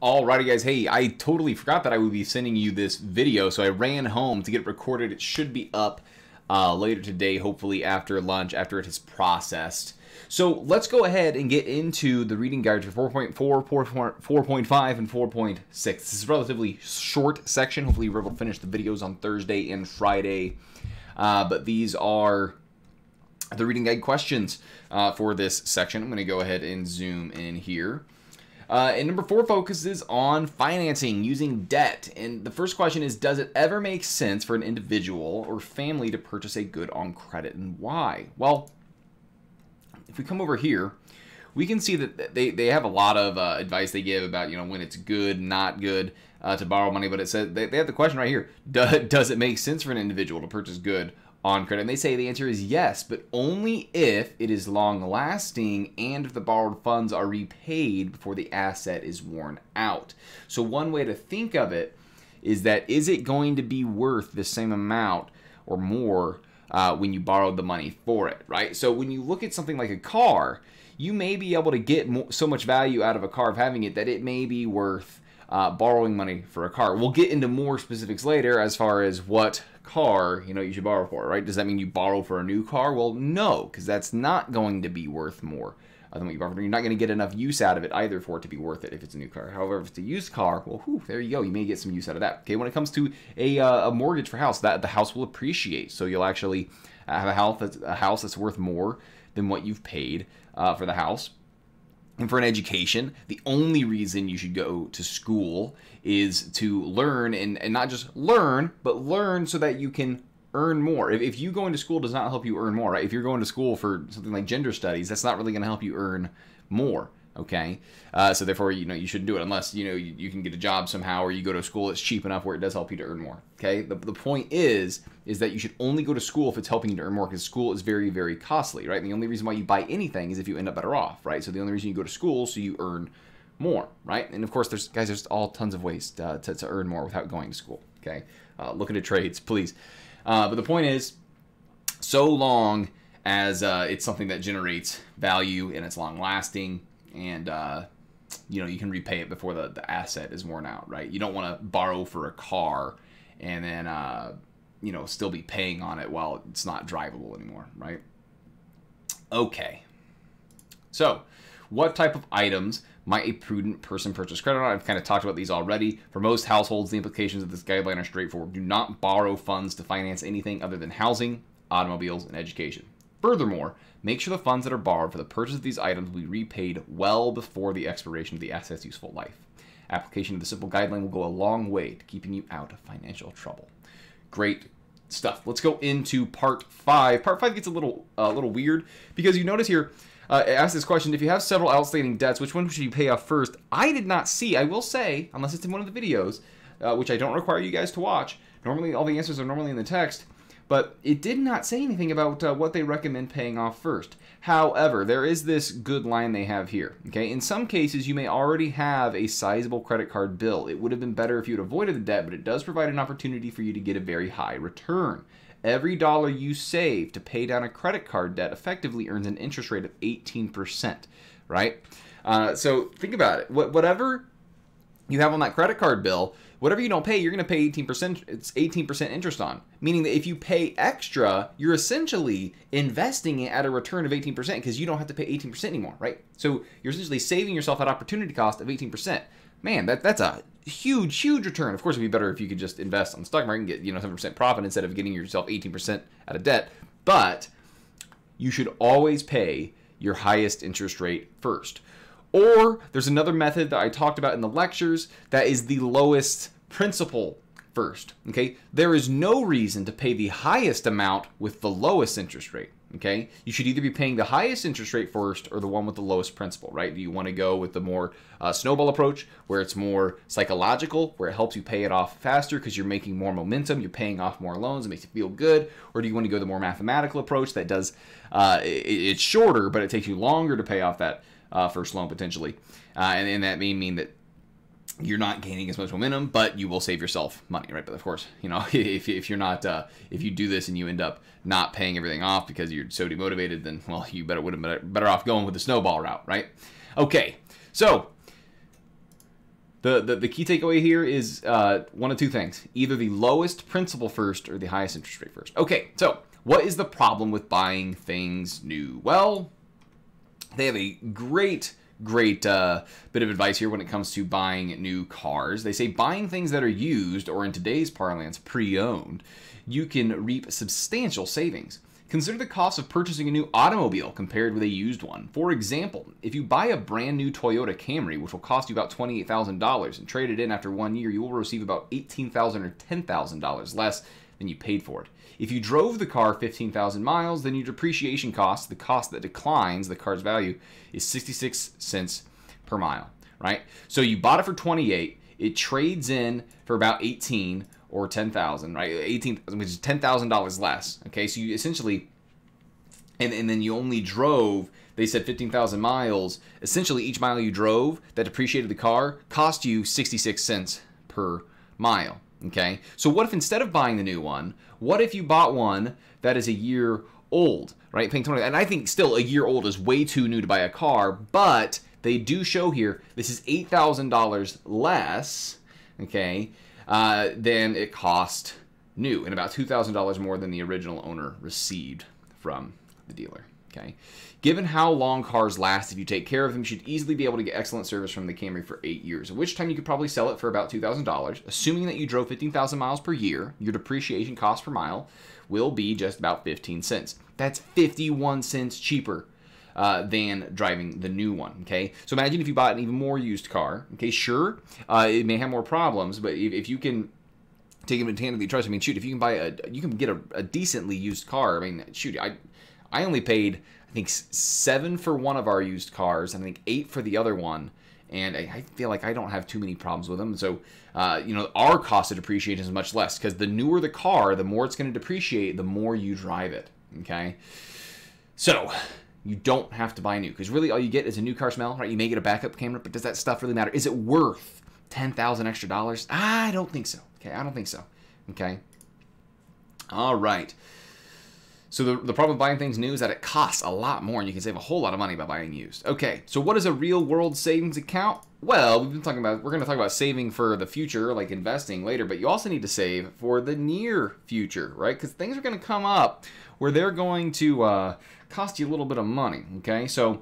Alrighty guys, hey, I totally forgot that I would be sending you this video, so I ran home to get it recorded. It should be up later today, hopefully after lunch, after it is processed. So let's go ahead and get into the reading guide for 4.4, 4.5, and 4.6. This is a relatively short section. Hopefully you're able to finish the videos on Thursday and Friday. But these are the reading guide questions for this section. I'm going to go ahead and zoom in here. And number 4 focuses on financing using debt. And the first question is, does it ever make sense for an individual or family to purchase a good on credit, and why? Well, if we come over here, we can see that they have a lot of advice they give about, you know, when it's good, not good to borrow money. But it says they have the question right here, does it make sense for an individual to purchase good on credit? And they say the answer is yes, but only if it is long-lasting and if the borrowed funds are repaid before the asset is worn out. So one way to think of it is that, is it going to be worth the same amount or more when you borrowed the money for it, right? So when you look at something like a car, you may be able to get so much value out of a car of having it that it may be worth borrowing money for a car. We'll get into more specifics later as far as what car, you know, you should borrow for, right? Does that mean you borrow for a new car? Well, no, because that's not going to be worth more than what you borrow for. You're not going to get enough use out of it either for it to be worth it if it's a new car. However, if it's a used car, well, whew, there you go. You may get some use out of that. Okay, when it comes to a mortgage for a house, that the house will appreciate. So you'll actually have a house that's worth more than what you've paid for the house. And for an education, the only reason you should go to school is to learn, and not just learn, but learn so that you can earn more. If you going to school does not help you earn more, right? If you're going to school for something like gender studies, that's not really going to help you earn more, okay? So therefore, you know, you shouldn't do it unless, you know, you can get a job somehow, or you go to a school that's cheap enough where it does help you to earn more, okay? The point is that you should only go to school if it's helping you to earn more, because school is very, very costly, right? And the only reason why you buy anything is if you end up better off, right? So the only reason you go to school is so you earn more, right? And of course, there's all tons of ways to earn more without going to school, okay? Look into trades, please. But the point is, so long as it's something that generates value and it's long-lasting, and you know, you can repay it before the asset is worn out, right? You don't want to borrow for a car and then you know, still be paying on it while it's not drivable anymore, right? Okay. So, what type of items might a prudent person purchase credit on? I've kind of talked about these already. For most households, the implications of this guideline are straightforward. Do not borrow funds to finance anything other than housing, automobiles, and education. Furthermore, make sure the funds that are borrowed for the purchase of these items will be repaid well before the expiration of the asset's useful life. Application of the simple guideline will go a long way to keeping you out of financial trouble. Great stuff. Let's go into part 5. Part 5 gets a little weird, because you notice here, it asks this question: if you have several outstanding debts, which one should you pay off first? I did not see, I will say, unless it's in one of the videos, which I don't require you guys to watch. Normally, all the answers are normally in the text, but it did not say anything about what they recommend paying off first. However, there is this good line they have here. Okay, in some cases, you may already have a sizable credit card bill. It would have been better if you'd avoided the debt, but it does provide an opportunity for you to get a very high return. Every dollar you save to pay down a credit card debt effectively earns an interest rate of 18%, right? So think about it. Whatever you have on that credit card bill, whatever you don't pay, you're going to pay 18%. It's 18% interest on. Meaning that if you pay extra, you're essentially investing it at a return of 18% because you don't have to pay 18% anymore, right? So you're essentially saving yourself that opportunity cost of 18%. Man, that's a huge return. Of course, it'd be better if you could just invest on the stock market and get, you know, 7% profit instead of getting yourself 18% out of debt. But you should always pay your highest interest rate first. Or there's another method that I talked about in the lectures that is the lowest principal first. Okay, there is no reason to pay the highest amount with the lowest interest rate. Okay, you should either be paying the highest interest rate first or the one with the lowest principal, right? Do you want to go with the more snowball approach, where it's more psychological, where it helps you pay it off faster because you're making more momentum, you're paying off more loans, it makes you feel good? Or do you want to go the more mathematical approach that does, it's shorter, but it takes you longer to pay off that first loan potentially? And that may mean that you're not gaining as much momentum, but you will save yourself money, right? But of course, you know, if you're not, if you do this and you end up not paying everything off because you're so demotivated, then, well, you would have been better off going with the snowball route, right? Okay, so The key takeaway here is one of two things. Either the lowest principal first or the highest interest rate first. Okay, so what is the problem with buying things new? Well, they have a great bit of advice here when it comes to buying new cars. They say buying things that are used, or in today's parlance, pre-owned, you can reap substantial savings. Consider the cost of purchasing a new automobile compared with a used one. For example, if you buy a brand new Toyota Camry, which will cost you about $28,000, and trade it in after 1 year, you will receive about $18,000 or $10,000 less than you paid for it. If you drove the car 15,000 miles, then your depreciation cost, the cost that declines the car's value, is 66 cents per mile, right? So you bought it for 28, it trades in for about 18 or 10,000, right? 18, which is $10,000 less. Okay, so you essentially, and then you only drove, they said 15,000 miles. Essentially, each mile you drove that depreciated the car cost you 66 cents per mile. Okay, so what if instead of buying the new one, what if you bought one that is a year old, right? Paying 20, and I think still a year old is way too new to buy a car, but they do show here this is $8,000 less, okay, than it cost new, and about $2,000 more than the original owner received from the dealer. Okay, given how long cars last if you take care of them, you should easily be able to get excellent service from the Camry for 8 years, at which time you could probably sell it for about $2,000. Assuming that you drove 15,000 miles per year, your depreciation cost per mile will be just about 15 cents. That's 51 cents cheaper than driving the new one. Okay, so imagine if you bought an even more used car. Okay, sure, it may have more problems, but if you can take advantage of the trust, I mean, shoot, if you can buy you can get a decently used car. I mean, shoot, I only paid, I think, 7 for one of our used cars, and I think 8 for the other one, and I feel like I don't have too many problems with them. So, you know, our cost of depreciation is much less, because the newer the car, the more it's going to depreciate, the more you drive it, okay? So, you don't have to buy new, because really all you get is a new car smell, right? You may get a backup camera, but does that stuff really matter? Is it worth $10,000 extra dollars? I don't think so, okay? I don't think so, okay? All right. So the problem with buying things new is that it costs a lot more, and you can save a whole lot of money by buying used. Okay, so what is a real-world savings account? Well, we're going to talk about saving for the future, like investing later, but you also need to save for the near future, right? Because things are going to come up where they're going to cost you a little bit of money, okay? So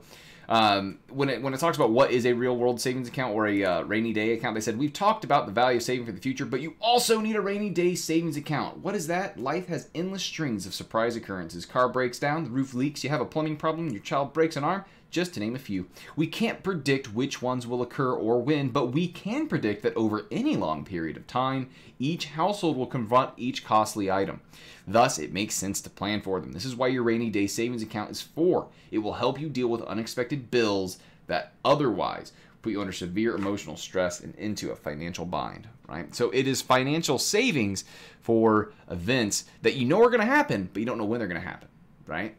when it talks about what is a real-world savings account or a rainy day account, they said, we've talked about the value of saving for the future, but you also need a rainy day savings account. What is that? Life has endless strings of surprise occurrences. Car breaks down, the roof leaks, you have a plumbing problem, your child breaks an arm, just to name a few. We can't predict which ones will occur or when, but we can predict that over any long period of time, each household will confront each costly item. Thus, it makes sense to plan for them. This is why your rainy day savings account is for. It will help you deal with unexpected bills that otherwise put you under severe emotional stress and into a financial bind, right? So it is financial savings for events that you know are going to happen, but you don't know when they're going to happen, right?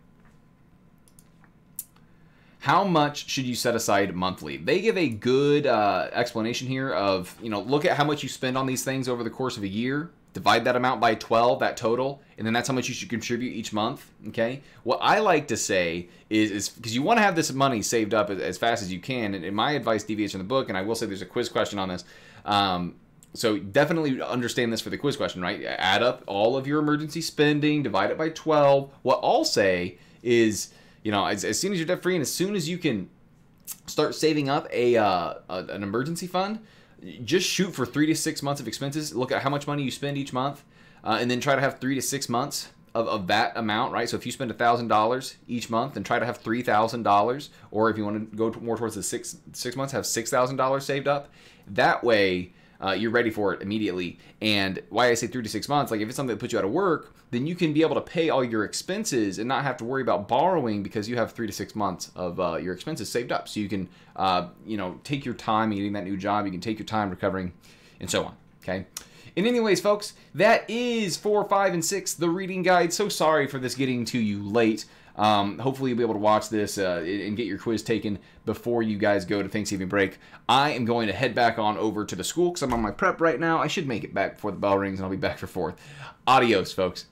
How much should you set aside monthly? They give a good explanation here of, you know, look at how much you spend on these things over the course of a year, divide that amount by 12, that total, and then that's how much you should contribute each month, okay? What I like to say is because you want to have this money saved up as fast as you can, and my advice deviates from the book, and I will say there's a quiz question on this. So definitely understand this for the quiz question, right? Add up all of your emergency spending, divide it by 12. What I'll say is, you know, as soon as you're debt free and as soon as you can start saving up an emergency fund, just shoot for 3 to 6 months of expenses. Look at how much money you spend each month, and then try to have 3 to 6 months of that amount, right? So if you spend $1,000 each month, then try to have $3,000, or if you want to go more towards the six months, have $6,000 saved up. That way, you're ready for it immediately. And why I say 3 to 6 months, like if it's something that puts you out of work, then you can be able to pay all your expenses and not have to worry about borrowing because you have 3 to 6 months of your expenses saved up. So you can, you know, take your time in getting that new job. You can take your time recovering and so on, okay? And anyways, folks, that is 4, 5, and 6, the reading guide. So sorry for this getting to you late. Hopefully you'll be able to watch this and get your quiz taken before you guys go to Thanksgiving break. I am going to head back on over to the school because I'm on my prep right now. I should make it back before the bell rings, and I'll be back for 4th. Adios, folks.